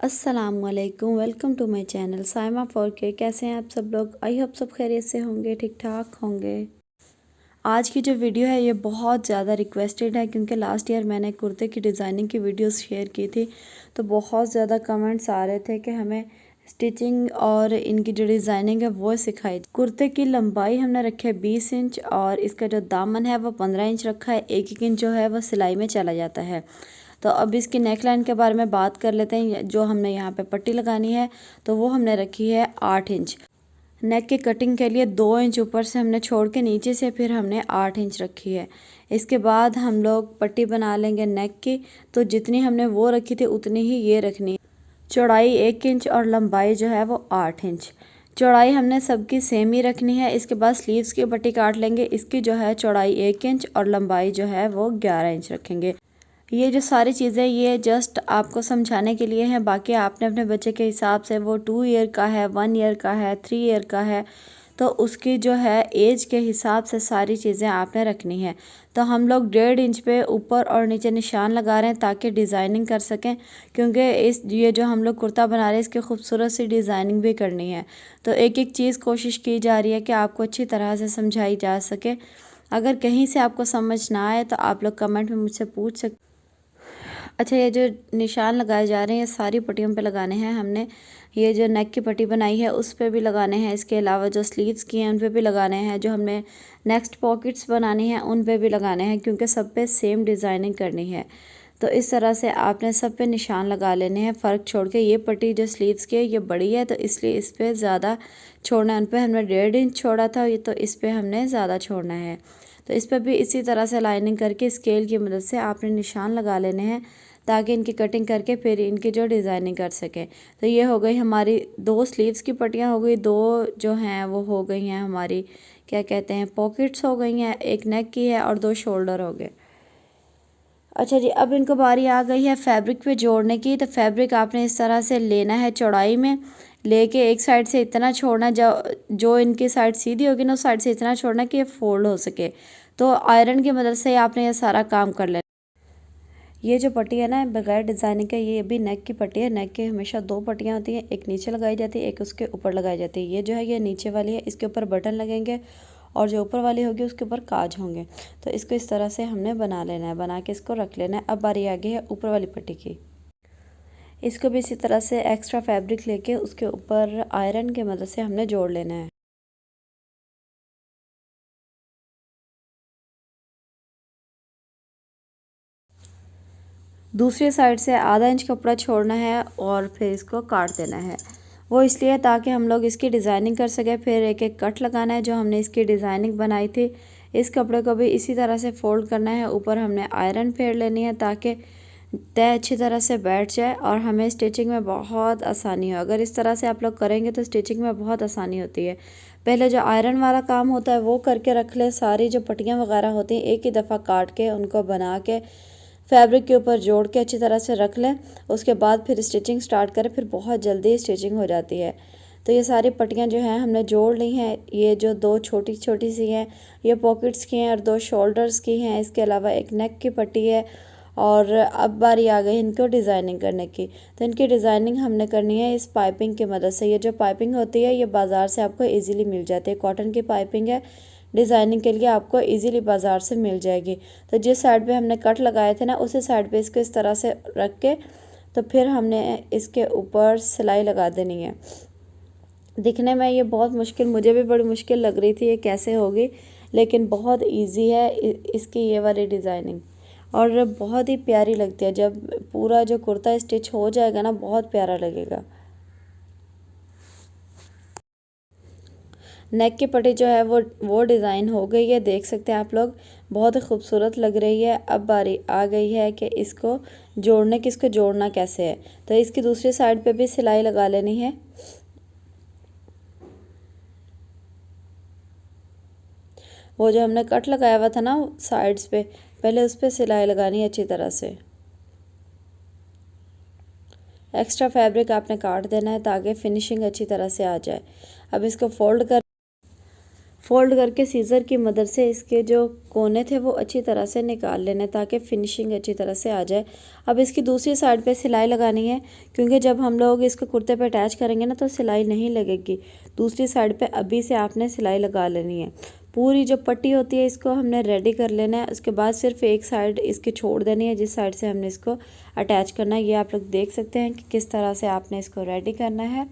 अस्सलामुअलैकुम, welcome to my channel Saima for K. कैसे हैं आप सब लोग? आई होप सब खैरियत से होंगे, ठीक ठाक होंगे। आज की जो वीडियो है ये बहुत ज़्यादा रिक्वेस्टेड है क्योंकि लास्ट ईयर मैंने कुर्ते की डिज़ाइनिंग की वीडियोस शेयर की थी, तो बहुत ज़्यादा कमेंट्स आ रहे थे कि हमें स्टिचिंग और इनकी जो डिज़ाइनिंग है वो सिखाई। कुर्ते की लंबाई हमने रखी है 20 इंच और इसका जो दामन है वो 15 इंच रखा है। एक एक इंच जो है वो सिलाई में चला जाता है। तो अब इसकी नेक लाइन के बारे में बात कर लेते हैं। जो हमने यहाँ पे पट्टी लगानी है तो वो हमने रखी है 8 इंच। नेक की कटिंग के लिए 2 इंच ऊपर से हमने छोड़ के नीचे से फिर हमने 8 इंच रखी है। इसके बाद हम लोग पट्टी बना लेंगे नेक की, तो जितनी हमने वो रखी थी उतनी ही ये रखनी है। चौड़ाई 1 इंच और लंबाई जो है वो 8 इंच। चौड़ाई हमने सबकी सेम ही रखनी है। इसके बाद स्लीव्स की पट्टी काट लेंगे। इसकी जो है चौड़ाई 1 इंच और लंबाई जो है वो 11 इंच रखेंगे। ये जो सारी चीज़ें ये जस्ट आपको समझाने के लिए हैं, बाकी आपने अपने बच्चे के हिसाब से, वो 2 ईयर का है, 1 ईयर का है, 3 ईयर का है, तो उसकी जो है एज के हिसाब से सारी चीज़ें आपने रखनी है। तो हम लोग 1.5 इंच पे ऊपर और नीचे निशान लगा रहे हैं ताकि डिज़ाइनिंग कर सकें, क्योंकि ये जो हम लोग कुर्ता बना रहे हैं इसकी खूबसूरत सी डिज़ाइनिंग भी करनी है। तो एक एक चीज़ कोशिश की जा रही है कि आपको अच्छी तरह से समझाई जा सके। अगर कहीं से आपको समझ ना आए तो आप लोग कमेंट में मुझसे पूछ सकते। अच्छा, ये जो निशान लगाए जा रहे हैं ये सारी पट्टियों पे लगाने हैं हमने। ये जो नेक की पट्टी बनाई है उस पे भी लगाने हैं। इसके अलावा जो स्लीव्स की हैं उन पे भी लगाने हैं। जो हमने नेक्स्ट पॉकेट्स बनानी हैं उन पे भी लगाने हैं, क्योंकि सब पे सेम डिज़ाइनिंग करनी है। तो इस तरह से आपने सब पे निशान लगा लेने हैं, फ़र्क छोड़ के। ये पट्टी जो स्लीव्स की है ये बड़ी है तो इसलिए इस पर ज़्यादा छोड़ना है। उन पर हमने 1.5 इंच छोड़ा था, ये तो इस पर हमने ज़्यादा छोड़ना है। तो इस पर भी इसी तरह से लाइनिंग करके स्केल की मदद से आपने निशान लगा लेने हैं ताकि इनकी कटिंग करके फिर इनकी जो डिज़ाइनिंग कर सकें। तो ये हो गई हमारी 2 स्लीव्स की पट्टियाँ हो गई, 2 जो हैं वो हो गई हैं हमारी क्या कहते हैं पॉकेट्स हो गई हैं, एक नेक की है और 2 शोल्डर हो गए। अच्छा जी, अब इनको बारी आ गई है फैब्रिक पे जोड़ने की। तो फैब्रिक आपने इस तरह से लेना है, चौड़ाई में लेके एक साइड से इतना छोड़ना, जो इनकी साइड सीधी होगी ना उस साइड से इतना छोड़ना कि ये फोल्ड हो सके। तो आयरन की मदद से आपने ये सारा काम कर लेना। ये जो पट्टी है ना बगैर डिज़ाइनिंग के, ये भी नेक की पट्टी है। नेक के हमेशा 2 पट्टियाँ होती हैं, एक नीचे लगाई जाती है, एक उसके ऊपर लगाई जाती है। ये जो है ये नीचे वाली है, इसके ऊपर बटन लगेंगे और जो ऊपर वाली होगी उसके ऊपर काज होंगे। तो इसको इस तरह से हमने बना लेना है, बना के इसको रख लेना है। अब बारी आ गई है ऊपर वाली पट्टी की। इसको भी इसी तरह से एक्स्ट्रा फैब्रिक लेके उसके ऊपर आयरन की मदद से हमने जोड़ लेना है। दूसरी साइड से आधा इंच कपड़ा छोड़ना है और फिर इसको काट देना है। वो इसलिए ताकि हम लोग इसकी डिज़ाइनिंग कर सकें। फिर एक एक कट लगाना है जो हमने इसकी डिज़ाइनिंग बनाई थी। इस कपड़े को भी इसी तरह से फोल्ड करना है। ऊपर हमने आयरन फेर लेनी है ताकि तय अच्छी तरह से बैठ जाए और हमें स्टिचिंग में बहुत आसानी हो। अगर इस तरह से आप लोग करेंगे तो स्टिचिंग में बहुत आसानी होती है। पहले जो आयरन वाला काम होता है वो करके रख ले। सारी जो पट्टियाँ वगैरह होती हैं एक ही दफ़ा काट के उनको बना के फैब्रिक के ऊपर जोड़ के अच्छी तरह से रख लें। उसके बाद फिर स्टिचिंग स्टार्ट करें, फिर बहुत जल्दी स्टिचिंग हो जाती है। तो ये सारी पट्टियाँ जो हैं हमने जोड़ ली हैं। ये जो 2 छोटी छोटी सी हैं ये पॉकेट्स की हैं और 2 शोल्डर्स की हैं। इसके अलावा एक नेक की पट्टी है। और अब बारी आ गई इनको डिज़ाइनिंग करने की। तो इनकी डिज़ाइनिंग हमने करनी है इस पाइपिंग की मदद से। ये जो पाइपिंग होती है ये बाज़ार से आपको ईज़िली मिल जाती है। कॉटन की पाइपिंग है, डिज़ाइनिंग के लिए आपको इजीली बाज़ार से मिल जाएगी। तो जिस साइड पे हमने कट लगाए थे ना उसी साइड पे इसको इस तरह से रख के तो फिर हमने इसके ऊपर सिलाई लगा देनी है। दिखने में ये बहुत मुश्किल, मुझे भी बड़ी मुश्किल लग रही थी ये कैसे होगी, लेकिन बहुत इजी है इसकी ये वाली डिज़ाइनिंग और बहुत ही प्यारी लगती है। जब पूरा जो कुर्ता स्टिच हो जाएगा ना बहुत प्यारा लगेगा। नेक की पट्टी जो है वो डिज़ाइन हो गई है, देख सकते हैं आप लोग, बहुत ही खूबसूरत लग रही है। अब बारी आ गई है कि इसको जोड़ने की, इसको जोड़ना कैसे है। तो इसकी दूसरी साइड पे भी सिलाई लगा लेनी है। वो जो हमने कट लगाया हुआ था ना साइड्स पे, पहले उस पर सिलाई लगानी है अच्छी तरह से। एक्स्ट्रा फैब्रिक आपने काट देना है ताकि फिनिशिंग अच्छी तरह से आ जाए। अब इसको फोल्ड करके सीज़र की मदद से इसके जो कोने थे वो अच्छी तरह से निकाल लेने ताकि फिनिशिंग अच्छी तरह से आ जाए। अब इसकी दूसरी साइड पे सिलाई लगानी है, क्योंकि जब हम लोग इसको कुर्ते पे अटैच करेंगे ना तो सिलाई नहीं लगेगी। दूसरी साइड पे अभी से आपने सिलाई लगा लेनी है। पूरी जो पट्टी होती है इसको हमने रेडी कर लेना है। उसके बाद सिर्फ एक साइड इसकी छोड़ देनी है, जिस साइड से हमने इसको अटैच करना है। ये आप लोग देख सकते हैं कि किस तरह से आपने इसको रेडी करना है।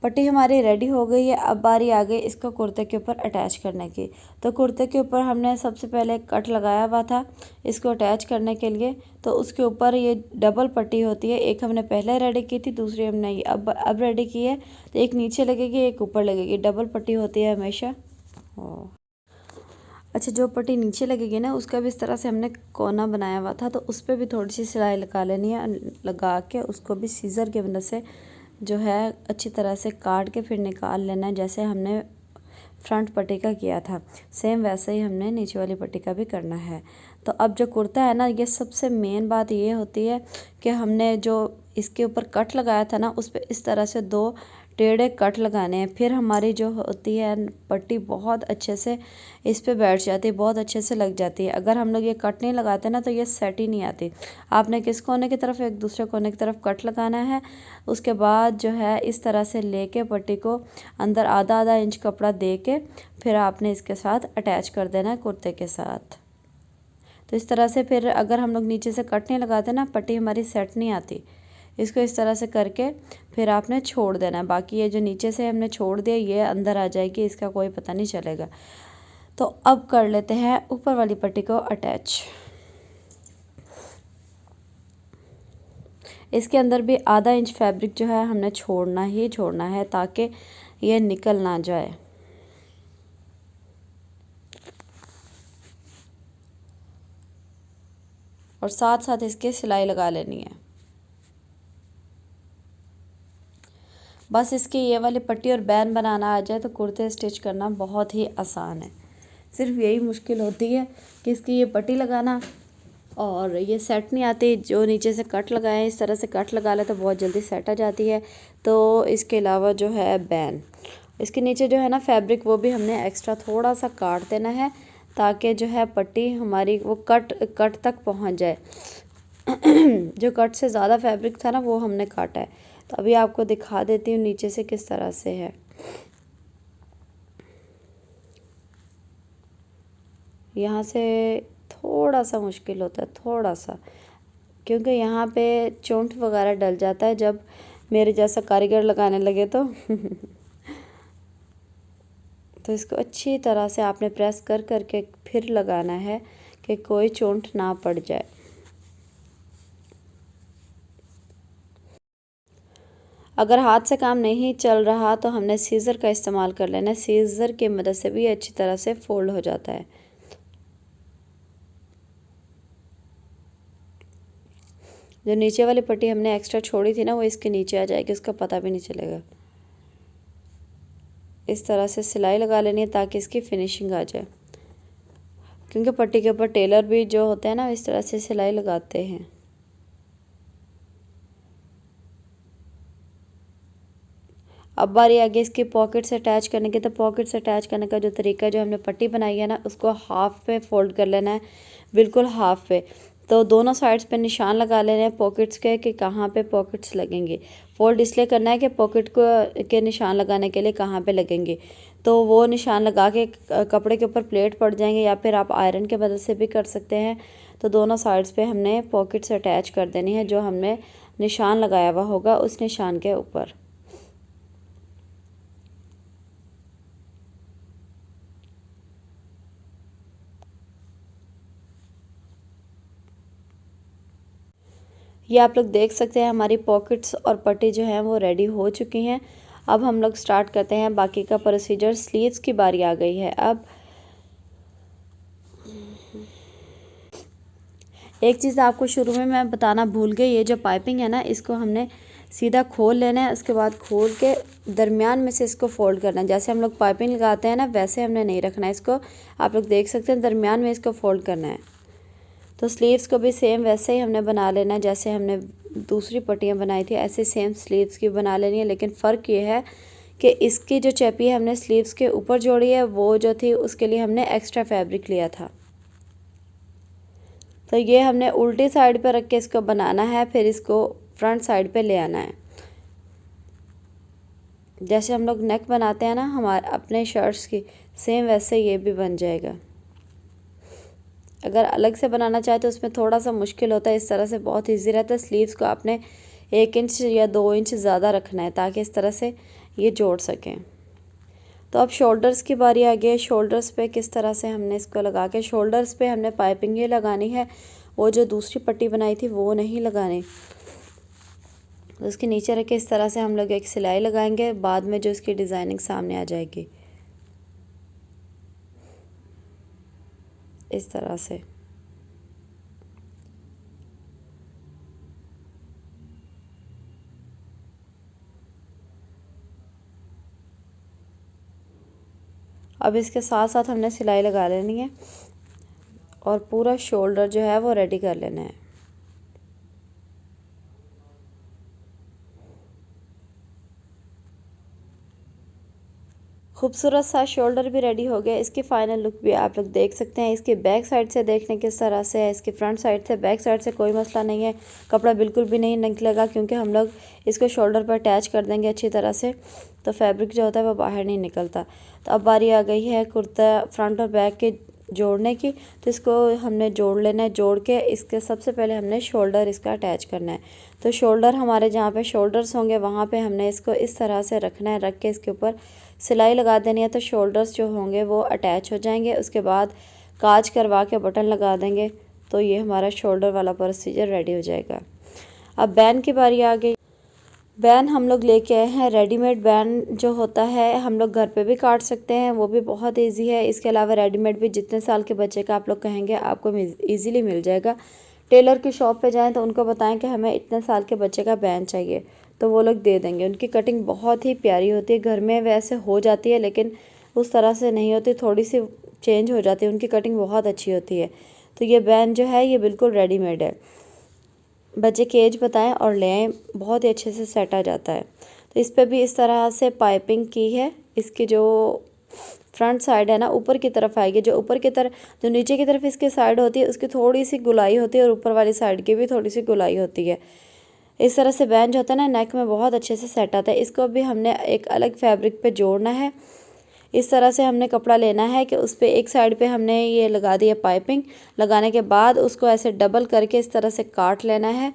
पट्टी हमारी रेडी हो गई है। अब बारी आ गई इसको कुर्ते के ऊपर अटैच करने की। तो कुर्ते के ऊपर हमने सबसे पहले कट लगाया हुआ था इसको अटैच करने के लिए। तो उसके ऊपर ये डबल पट्टी होती है, एक हमने पहले रेडी की थी, दूसरी हमने अब रेडी की है। तो एक नीचे लगेगी, एक ऊपर लगेगी। डबल पट्टी होती है हमेशा। अच्छा, जो पट्टी नीचे लगेगी ना उसका भी इस तरह से हमने कोना बनाया हुआ था, तो उस पर भी थोड़ी सी सिलाई लगा लेनी है। लगा के उसको भी सीज़र की मदद से जो है अच्छी तरह से काट के फिर निकाल लेना है। जैसे हमने फ्रंट पट्टी का किया था सेम वैसे ही हमने नीचे वाली पट्टी का भी करना है। तो अब जो कुर्ता है ना, ये सबसे मेन बात ये होती है कि हमने जो इसके ऊपर कट लगाया था ना उस पर इस तरह से 2 टेढ़े कट लगाने हैं। फिर हमारी जो होती है पट्टी बहुत अच्छे से इस पे बैठ जाती है, बहुत अच्छे से लग जाती है। अगर हम लोग ये कट नहीं लगाते ना तो ये सेट ही नहीं आती। आपने किस कोने की तरफ, एक दूसरे कोने की तरफ कट लगाना है। उसके बाद जो है इस तरह से लेके पट्टी को अंदर आधा आधा इंच कपड़ा दे के फिर आपने इसके साथ अटैच कर देना है कुर्ते के साथ। तो इस तरह से फिर अगर हम लोग नीचे से कट नहीं लगाते ना पट्टी हमारी सेट नहीं आती। इसको इस तरह से करके फिर आपने छोड़ देना है। बाकी ये जो नीचे से हमने छोड़ दिया ये अंदर आ जाएगी, इसका कोई पता नहीं चलेगा। तो अब कर लेते हैं ऊपर वाली पट्टी को अटैच। इसके अंदर भी आधा इंच फैब्रिक जो है हमने छोड़ना ही छोड़ना है ताकि ये निकल ना जाए। और साथ साथ इसके सिलाई लगा लेनी है। बस इसकी ये वाली पट्टी और बैन बनाना आ जाए तो कुर्ते स्टिच करना बहुत ही आसान है। सिर्फ यही मुश्किल होती है कि इसकी ये पट्टी लगाना और ये सेट नहीं आती। जो नीचे से कट लगाए इस तरह से कट लगा ले तो बहुत जल्दी सेट आ जाती है। तो इसके अलावा जो है बैन, इसके नीचे जो है ना फैब्रिक वो भी हमने एक्स्ट्रा थोड़ा सा काट देना है ताकि जो है पट्टी हमारी वो कट तक पहुंच जाए। जो कट से ज़्यादा फैब्रिक था ना वो हमने काटा है। तो अभी आपको दिखा देती हूँ नीचे से किस तरह से है। यहाँ से थोड़ा सा मुश्किल होता है, थोड़ा सा, क्योंकि यहाँ पे चोंठ वगैरह डल जाता है जब मेरे जैसा कारीगर लगाने लगे तो तो इसको अच्छी तरह से आपने प्रेस कर करके फिर लगाना है कि कोई चोंठ ना पड़ जाए। अगर हाथ से काम नहीं चल रहा तो हमने सीज़र का इस्तेमाल कर लेना है। सीज़र की मदद से भी अच्छी तरह से फोल्ड हो जाता है। जो नीचे वाली पट्टी हमने एक्स्ट्रा छोड़ी थी ना वो इसके नीचे आ जाएगी, उसका पता भी नहीं चलेगा। इस तरह से सिलाई लगा लेनी है ताकि इसकी फिनिशिंग आ जाए, क्योंकि पट्टी के ऊपर टेलर भी जो होते हैं ना इस तरह से सिलाई लगाते हैं। अब बारी आ गई इसकी पॉकेट से अटैच करने की। तो पॉकेट से अटैच करने का जो तरीका जो हमने पट्टी बनाई है ना उसको हाफ पे फोल्ड कर लेना है, बिल्कुल हाफ पे। तो दोनों साइड्स पे निशान लगा लेने हैं पॉकेट्स के कि कहाँ पे पॉकेट्स लगेंगे। फोल्ड इसलिए करना है कि पॉकेट को के निशान लगाने के लिए कहाँ पे लगेंगे। तो वो निशान लगा के कपड़े के ऊपर प्लेट पड़ जाएंगे, या फिर आप आयरन के मदद से भी कर सकते हैं। तो दोनों साइड्स पे हमने पॉकेट से अटैच कर देनी है जो हमने निशान लगाया हुआ होगा उस निशान के ऊपर। ये आप लोग देख सकते हैं हमारी पॉकेट्स और पट्टी जो हैं वो रेडी हो चुकी हैं। अब हम लोग स्टार्ट करते हैं बाकी का प्रोसीजर। स्लीव्स की बारी आ गई है। अब एक चीज़ आपको शुरू में मैं बताना भूल गई, ये जो पाइपिंग है ना इसको हमने सीधा खोल लेना है। उसके बाद खोल के दरमियान में से इसको फोल्ड करना है। जैसे हम लोग पाइपिंग लगाते हैं ना वैसे हमने नहीं रखना है इसको। आप लोग देख सकते हैं दरमियान में इसको फोल्ड करना है। तो स्लीव्स को भी सेम वैसे ही हमने बना लेना है जैसे हमने दूसरी पट्टियाँ बनाई थी, ऐसे सेम स्लीव्स की बना लेनी है। लेकिन फ़र्क ये है कि इसकी जो चेपी है हमने स्लीव्स के ऊपर जोड़ी है, वो जो थी उसके लिए हमने एक्स्ट्रा फैब्रिक लिया था। तो ये हमने उल्टी साइड पे रख के इसको बनाना है, फिर इसको फ्रंट साइड पे ले आना है। जैसे हम लोग नेक बनाते हैं ना हमारे अपने शर्ट्स की, सेम वैसे ये भी बन जाएगा। अगर अलग से बनाना चाहे तो उसमें थोड़ा सा मुश्किल होता है, इस तरह से बहुत इजी रहता है। स्लीव्स को आपने 1 इंच या 2 इंच ज़्यादा रखना है ताकि इस तरह से ये जोड़ सकें। तो अब शोल्डर्स की बारी आ गई है। शोल्डर्स पे किस तरह से हमने इसको लगा के, शोल्डर्स पे हमने पाइपिंग ये लगानी है, वो जो दूसरी पट्टी बनाई थी वो नहीं लगानी। तो उसके नीचे रख के इस तरह से हम लोग एक सिलाई लगाएंगे, बाद में जो इसकी डिज़ाइनिंग सामने आ जाएगी इस तरह से। अब इसके साथ साथ हमने सिलाई लगा लेनी है और पूरा शोल्डर जो है वो रेडी कर लेना है। खूबसूरत सा शोल्डर भी रेडी हो गया। इसकी फ़ाइनल लुक भी आप लोग देख सकते हैं। इसकी बैक साइड से देखने किस तरह से है, इसकी फ्रंट साइड से, बैक साइड से कोई मसला नहीं है, कपड़ा बिल्कुल भी नहीं निकलेगा क्योंकि हम लोग इसको शोल्डर पर अटैच कर देंगे अच्छी तरह से, तो फैब्रिक जो होता है वो बाहर नहीं निकलता। तो अब बारी आ गई है कुर्ता फ्रंट और बैक के जोड़ने की। तो इसको हमने जोड़ लेना है। जोड़ के इसके सबसे पहले हमने शोल्डर इसका अटैच करना है। तो शोल्डर हमारे जहाँ पे शोल्डर्स होंगे वहाँ पे हमने इसको इस तरह से रखना है, रख के इसके ऊपर सिलाई लगा देनी है। तो शोल्डर्स जो होंगे वो अटैच हो जाएंगे। उसके बाद काज करवा के बटन लगा देंगे, तो ये हमारा शोल्डर वाला प्रोसीजर रेडी हो जाएगा। अब बैन की बारी आ गई। बैन हम लोग लेके आए हैं रेडीमेड। बैन जो होता है हम लोग घर पे भी काट सकते हैं, वो भी बहुत इजी है। इसके अलावा रेडीमेड भी जितने साल के बच्चे का आप लोग कहेंगे आपको इजीली मिल जाएगा। टेलर की शॉप पे जाएं तो उनको बताएं कि हमें इतने साल के बच्चे का बैन चाहिए, तो वो लोग दे देंगे। उनकी कटिंग बहुत ही प्यारी होती है। घर में वैसे हो जाती है लेकिन उस तरह से नहीं होती, थोड़ी सी चेंज हो जाती है। उनकी कटिंग बहुत अच्छी होती है। तो ये बैन जो है ये बिल्कुल रेडीमेड है। बच्चे की एज बताएं और ले आएँ, बहुत ही अच्छे से सेट आ जाता है। तो इस पर भी इस तरह से पाइपिंग की है। इसकी जो फ्रंट साइड है ना ऊपर की तरफ आएगी, जो ऊपर की तरफ, जो नीचे की तरफ इसकी साइड होती है उसकी थोड़ी सी गुलाई होती है और ऊपर वाली साइड की भी थोड़ी सी गुलाई होती है। इस तरह से बैंड जो होता है ना नेक में बहुत अच्छे से सेट आता है। इसको भी हमने एक अलग फैब्रिक पे जोड़ना है। इस तरह से हमने कपड़ा लेना है कि उस पर एक साइड पे हमने ये लगा दिया पाइपिंग। लगाने के बाद उसको ऐसे डबल करके इस तरह से काट लेना है।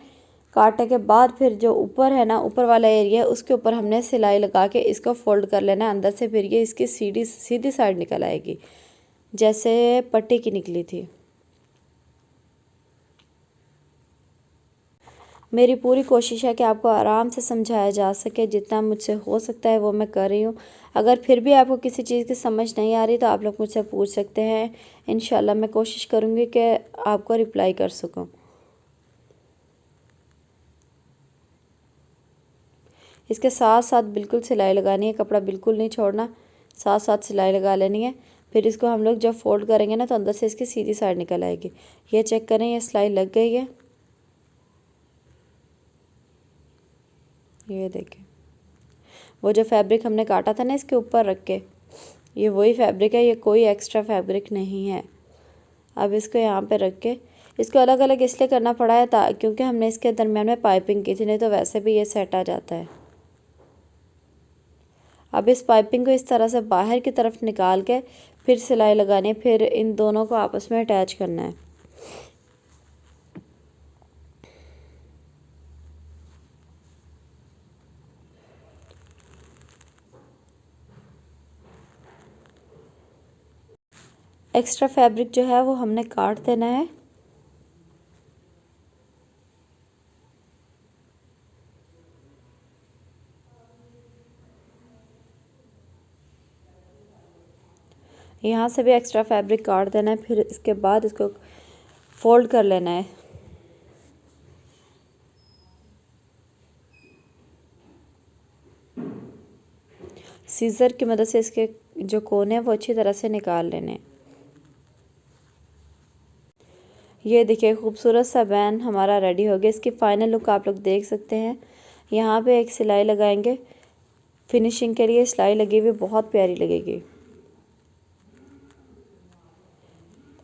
काटने के बाद फिर जो ऊपर है ना, ऊपर वाला एरिया है उसके ऊपर हमने सिलाई लगा के इसको फोल्ड कर लेना है अंदर से। फिर ये इसकी सीधी साइड निकल आएगी जैसे पट्टी की निकली थी। मेरी पूरी कोशिश है कि आपको आराम से समझाया जा सके, जितना मुझसे हो सकता है वो मैं कर रही हूँ। अगर फिर भी आपको किसी चीज़ की समझ नहीं आ रही तो आप लोग मुझसे पूछ सकते हैं। इंशाल्लाह मैं कोशिश करूँगी कि आपको रिप्लाई कर सकूँ। इसके साथ साथ बिल्कुल सिलाई लगानी है, कपड़ा बिल्कुल नहीं छोड़ना, साथ साथ सिलाई लगा लेनी है। फिर इसको हम लोग जब फोल्ड करेंगे ना तो अंदर से इसकी सीधी साइड निकल आएगी। ये चेक करें, ये सिलाई लग गई है। ये देखें, वो जो फैब्रिक हमने काटा था ना इसके ऊपर रख के, ये वही फैब्रिक है, ये कोई एक्स्ट्रा फैब्रिक नहीं है। अब इसको यहाँ पे रख के इसको अलग अलग इसलिए करना पड़ा है क्योंकि हमने इसके दरम्यान में पाइपिंग की थी, नहीं तो वैसे भी ये सेट आ जाता है। अब इस पाइपिंग को इस तरह से बाहर की तरफ निकाल के फिर सिलाई लगानी है, फिर इन दोनों को आपस में अटैच करना है। एक्स्ट्रा फैब्रिक जो है वो हमने काट देना है। यहाँ से भी एक्स्ट्रा फैब्रिक काट देना है। फिर इसके बाद इसको फोल्ड कर लेना है। सीजर की मदद से इसके जो कोने हैं वो अच्छी तरह से निकाल लेने हैं। ये देखिए खूबसूरत सा बैन हमारा रेडी हो गया। इसकी फ़ाइनल लुक आप लोग देख सकते हैं। यहाँ पे एक सिलाई लगाएंगे फिनिशिंग के लिए सिलाई लगी हुई बहुत प्यारी लगेगी।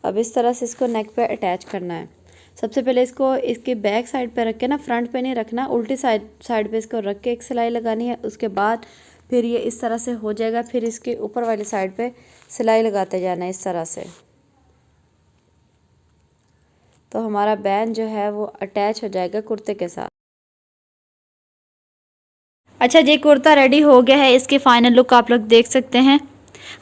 अब इस तरह से इसको नेक पे अटैच करना है। सबसे पहले इसको इसके बैक साइड पे रख के ना, फ्रंट पे नहीं रखना, उल्टी साइड पे इसको रख के एक सिलाई लगानी है। उसके बाद फिर ये इस तरह से हो जाएगा। फिर इसके ऊपर वाली साइड पे सिलाई लगाते जाना है इस तरह से। तो हमारा बैन जो है वो अटैच हो जाएगा कुर्ते के साथ। अच्छा, ये कुर्ता रेडी हो गया है। इसकी फाइनल लुक आप लोग देख सकते हैं।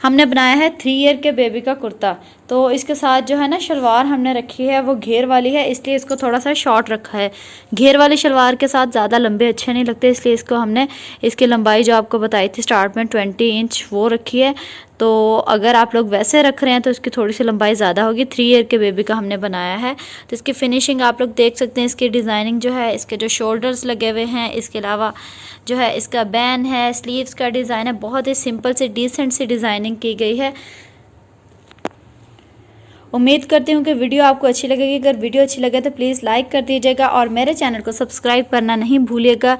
हमने बनाया है 3 ईयर के बेबी का कुर्ता। तो इसके साथ जो है ना शलवार हमने रखी है वो घेर वाली है, इसलिए इसको थोड़ा सा शॉर्ट रखा है। घेर वाली शलवार के साथ ज़्यादा लंबे अच्छे नहीं लगते, इसलिए इसको हमने इसकी लंबाई जो आपको बताई थी स्टार्ट में 20 इंच वो रखी है। तो अगर आप लोग वैसे रख रहे हैं तो इसकी थोड़ी सी लंबाई ज़्यादा होगी। 3 ईयर के बेबी का हमने बनाया है। तो इसकी फिनिशिंग आप लोग देख सकते हैं। इसकी डिज़ाइनिंग जो है, इसके जो शोल्डर्स लगे हुए हैं, इसके अलावा जो है इसका बैन है, स्लीव्स का डिज़ाइन है, बहुत ही सिंपल से डिसेंट सी डिज़ाइनिंग की गई है। उम्मीद करती हूँ कि वीडियो आपको अच्छी लगेगी। अगर वीडियो अच्छी लगे तो प्लीज़ लाइक कर दीजिएगा और मेरे चैनल को सब्सक्राइब करना नहीं भूलिएगा।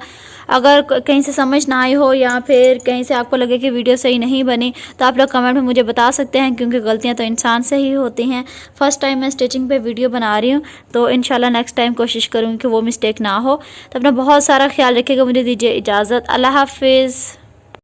अगर कहीं से समझ ना आई हो या फिर कहीं से आपको लगे कि वीडियो सही नहीं बनी तो आप लोग कमेंट में मुझे बता सकते हैं, क्योंकि गलतियाँ तो इंसान से ही होती हैं। फर्स्ट टाइम मैं स्टिचिंग पे वीडियो बना रही हूँ, तो इंशाल्लाह नेक्स्ट टाइम कोशिश करूँगी कि वो मिस्टेक ना हो। तो अपना बहुत सारा ख्याल रखिएगा। मुझे दीजिए इजाज़त। अल्लाह हाफिज़।